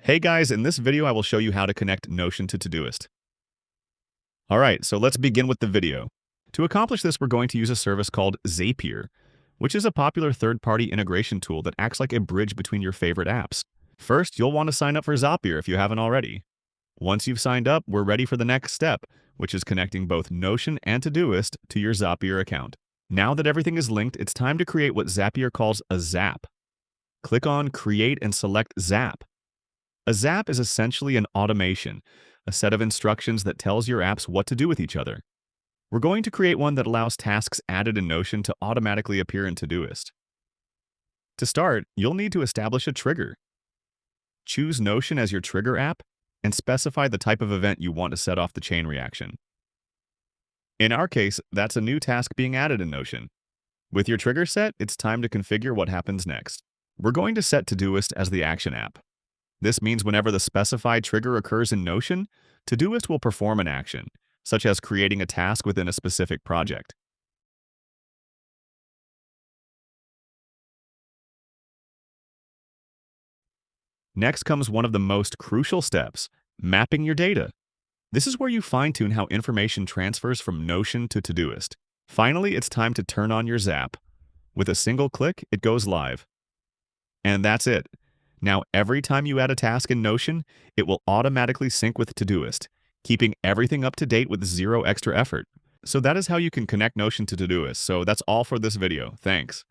Hey guys, in this video I will show you how to connect Notion to Todoist. Alright, so let's begin with the video. To accomplish this, we're going to use a service called Zapier, which is a popular third-party integration tool that acts like a bridge between your favorite apps. First, you'll want to sign up for Zapier if you haven't already. Once you've signed up, we're ready for the next step, which is connecting both Notion and Todoist to your Zapier account. Now that everything is linked, it's time to create what Zapier calls a Zap. Click on Create and select Zap. A zap is essentially an automation, a set of instructions that tells your apps what to do with each other. We're going to create one that allows tasks added in Notion to automatically appear in Todoist. To start, you'll need to establish a trigger. Choose Notion as your trigger app and specify the type of event you want to set off the chain reaction. In our case, that's a new task being added in Notion. With your trigger set, it's time to configure what happens next. We're going to set Todoist as the action app. This means whenever the specified trigger occurs in Notion, Todoist will perform an action, such as creating a task within a specific project. Next comes one of the most crucial steps, mapping your data. This is where you fine-tune how information transfers from Notion to Todoist. Finally, it's time to turn on your Zap. With a single click, it goes live. And that's it. Now, every time you add a task in Notion, it will automatically sync with Todoist, keeping everything up to date with zero extra effort. So that is how you can connect Notion to Todoist. So that's all for this video. Thanks.